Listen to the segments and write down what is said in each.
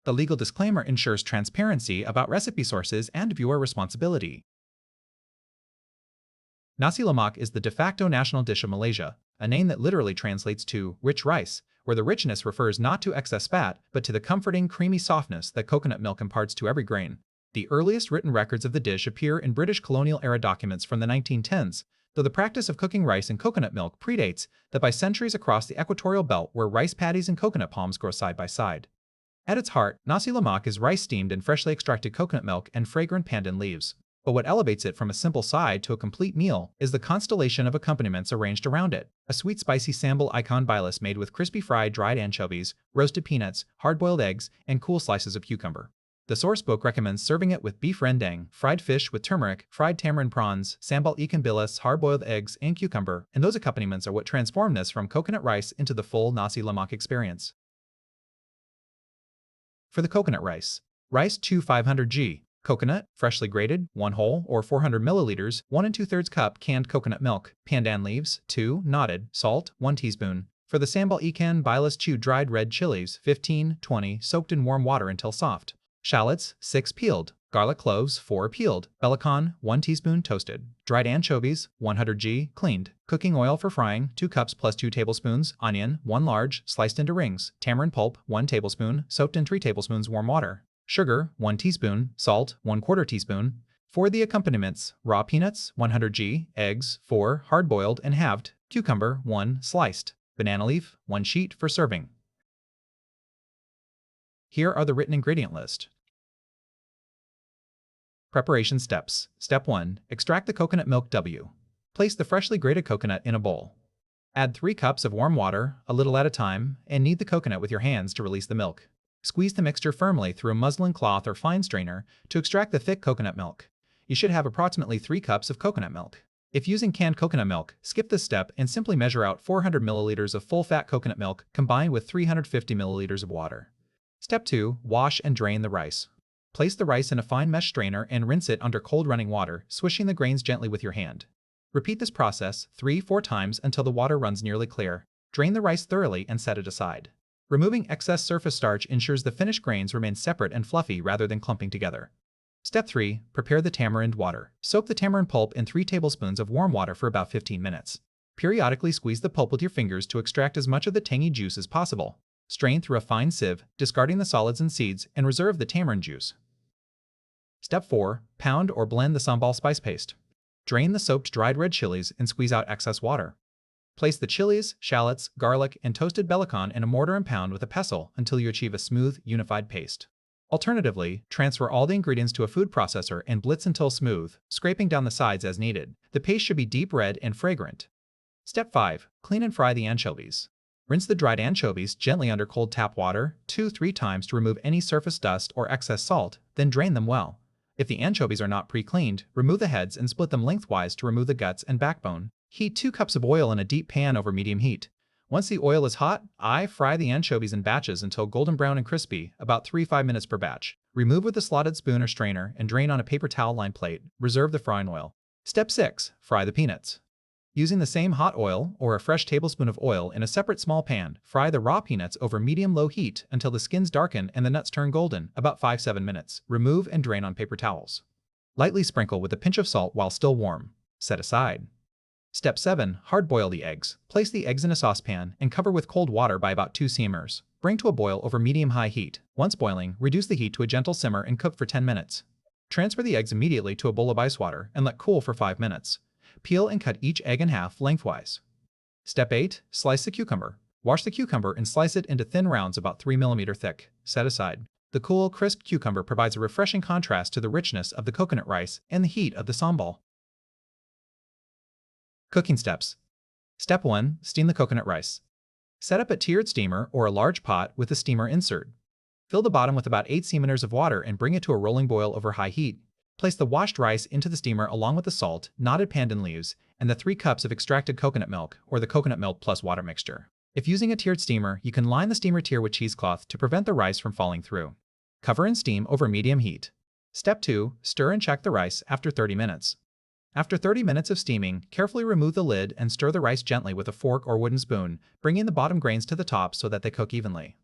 The legal disclaimer ensures transparency about recipe sources and viewer responsibility. Nasi Lemak is the de facto national dish of Malaysia, a name that literally translates to rich rice, where the richness refers not to excess fat, but to the comforting, creamy softness that coconut milk imparts to every grain. The earliest written records of the dish appear in British colonial-era documents from the 1910s, though the practice of cooking rice in coconut milk predates that by centuries across the equatorial belt where rice paddies and coconut palms grow side by side. At its heart, Nasi Lemak is rice steamed in freshly extracted coconut milk and fragrant pandan leaves. But what elevates it from a simple side to a complete meal is the constellation of accompaniments arranged around it. A sweet spicy Sambal Ikan Bilis made with crispy fried dried anchovies, roasted peanuts, hard-boiled eggs, and cool slices of cucumber. The sourcebook recommends serving it with beef rendang, fried fish with turmeric, fried tamarind prawns, Sambal Ikan Bilis, hard-boiled eggs, and cucumber, and those accompaniments are what transform this from coconut rice into the full Nasi Lemak experience. For the coconut rice. Rice 2 500 g. Coconut, freshly grated, 1 whole, or 400 milliliters, 1 2/3 cup canned coconut milk. Pandan leaves, 2, knotted. Salt, 1 teaspoon. For the Sambal Ikan Bilis, chew dried red chilies, 15, 20, soaked in warm water until soft. Shallots, 6 peeled. Garlic cloves, 4 peeled. Belacan, 1 teaspoon toasted. Dried anchovies, 100 g, cleaned. Cooking oil for frying, 2 cups plus 2 tablespoons. Onion, 1 large, sliced into rings. Tamarind pulp, 1 tablespoon, soaked in 3 tablespoons warm water. Sugar, 1 teaspoon. Salt, 1/4 teaspoon. For the accompaniments, raw peanuts, 100 g, eggs, 4, hard-boiled and halved. Cucumber, 1, sliced. Banana leaf, 1 sheet for serving. Here are the written ingredient list. Preparation steps. Step 1. Extract the coconut milk W. Place the freshly grated coconut in a bowl. Add 3 cups of warm water, a little at a time, and knead the coconut with your hands to release the milk. Squeeze the mixture firmly through a muslin cloth or fine strainer to extract the thick coconut milk. You should have approximately 3 cups of coconut milk. If using canned coconut milk, skip this step and simply measure out 400 milliliters of full-fat coconut milk combined with 350 milliliters of water. Step 2. Wash and drain the rice. Place the rice in a fine mesh strainer and rinse it under cold running water, swishing the grains gently with your hand. Repeat this process 3-4 times until the water runs nearly clear. Drain the rice thoroughly and set it aside. Removing excess surface starch ensures the finished grains remain separate and fluffy rather than clumping together. Step 3. Prepare the tamarind water. Soak the tamarind pulp in 3 tablespoons of warm water for about 15 minutes. Periodically squeeze the pulp with your fingers to extract as much of the tangy juice as possible. Strain through a fine sieve, discarding the solids and seeds, and reserve the tamarind juice. Step 4. Pound or blend the sambal spice paste. Drain the soaked dried red chilies and squeeze out excess water. Place the chilies, shallots, garlic, and toasted belacan in a mortar and pound with a pestle until you achieve a smooth, unified paste. Alternatively, transfer all the ingredients to a food processor and blitz until smooth, scraping down the sides as needed. The paste should be deep red and fragrant. Step 5. Clean and fry the anchovies. Rinse the dried anchovies gently under cold tap water 2-3 times to remove any surface dust or excess salt, then drain them well. If the anchovies are not pre-cleaned, remove the heads and split them lengthwise to remove the guts and backbone. Heat 2 cups of oil in a deep pan over medium heat. Once the oil is hot, fry the anchovies in batches until golden brown and crispy, about 3-5 minutes per batch. Remove with a slotted spoon or strainer and drain on a paper towel-lined plate. Reserve the frying oil. Step 6. Fry the peanuts. Using the same hot oil or a fresh tablespoon of oil in a separate small pan, fry the raw peanuts over medium-low heat until the skins darken and the nuts turn golden, about 5-7 minutes. Remove and drain on paper towels. Lightly sprinkle with a pinch of salt while still warm. Set aside. Step 7. Hard-boil the eggs. Place the eggs in a saucepan and cover with cold water by about 2 simmers. Bring to a boil over medium-high heat. Once boiling, reduce the heat to a gentle simmer and cook for 10 minutes. Transfer the eggs immediately to a bowl of ice water and let cool for 5 minutes. Peel and cut each egg in half lengthwise. Step 8. Slice the cucumber. Wash the cucumber and slice it into thin rounds about 3 mm thick. Set aside. The cool, crisp cucumber provides a refreshing contrast to the richness of the coconut rice and the heat of the sambal. Cooking steps. Step 1. Steam the coconut rice. Set up a tiered steamer or a large pot with a steamer insert. Fill the bottom with about 8 centimeters of water and bring it to a rolling boil over high heat. Place the washed rice into the steamer along with the salt, knotted pandan leaves, and the 3 cups of extracted coconut milk or the coconut milk plus water mixture. If using a tiered steamer, you can line the steamer tier with cheesecloth to prevent the rice from falling through. Cover and steam over medium heat. Step 2. Stir and check the rice after 30 minutes. After 30 minutes of steaming, carefully remove the lid and stir the rice gently with a fork or wooden spoon, bringing the bottom grains to the top so that they cook evenly.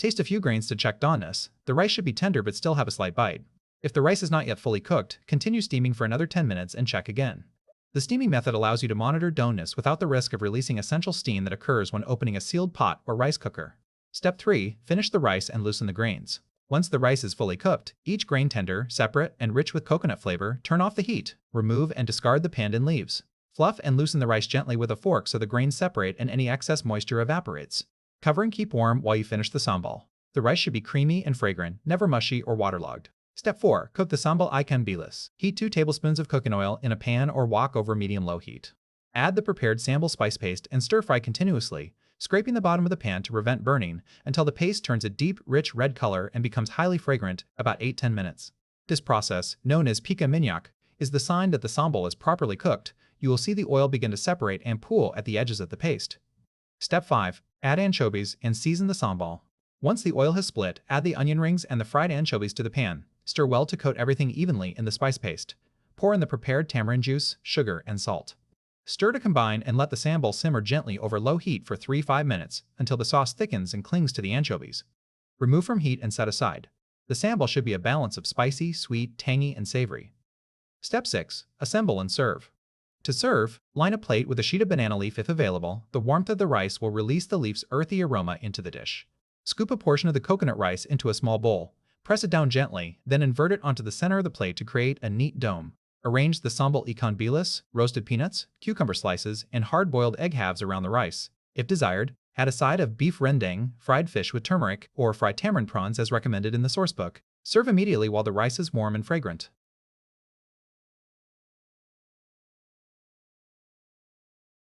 Taste a few grains to check doneness. The rice should be tender but still have a slight bite. If the rice is not yet fully cooked, continue steaming for another 10 minutes and check again. The steaming method allows you to monitor doneness without the risk of releasing essential steam that occurs when opening a sealed pot or rice cooker. Step 3. Finish the rice and loosen the grains. Once the rice is fully cooked, each grain tender, separate, and rich with coconut flavor, turn off the heat, remove and discard the pandan leaves. Fluff and loosen the rice gently with a fork so the grains separate and any excess moisture evaporates. Cover and keep warm while you finish the sambal. The rice should be creamy and fragrant, never mushy or waterlogged. Step 4. Cook the Sambal Ikan Bilis. Heat 2 tablespoons of coconut oil in a pan or wok over medium-low heat. Add the prepared sambal spice paste and stir-fry continuously, scraping the bottom of the pan to prevent burning until the paste turns a deep, rich red color and becomes highly fragrant, about 8-10 minutes. This process, known as pica minyak, is the sign that the sambal is properly cooked. You will see the oil begin to separate and pool at the edges of the paste. Step 5. Add anchovies and season the sambal. Once the oil has split, add the onion rings and the fried anchovies to the pan. Stir well to coat everything evenly in the spice paste. Pour in the prepared tamarind juice, sugar, and salt. Stir to combine and let the sambal simmer gently over low heat for 3-5 minutes until the sauce thickens and clings to the anchovies. Remove from heat and set aside. The sambal should be a balance of spicy, sweet, tangy, and savory. Step 6. Assemble and serve. To serve, line a plate with a sheet of banana leaf if available. The warmth of the rice will release the leaf's earthy aroma into the dish. Scoop a portion of the coconut rice into a small bowl. Press it down gently, then invert it onto the center of the plate to create a neat dome. Arrange the Sambal Ikan Bilis, roasted peanuts, cucumber slices, and hard-boiled egg halves around the rice. If desired, add a side of Beef Rendang, fried fish with turmeric, or fry tamarind prawns as recommended in the sourcebook. Serve immediately while the rice is warm and fragrant.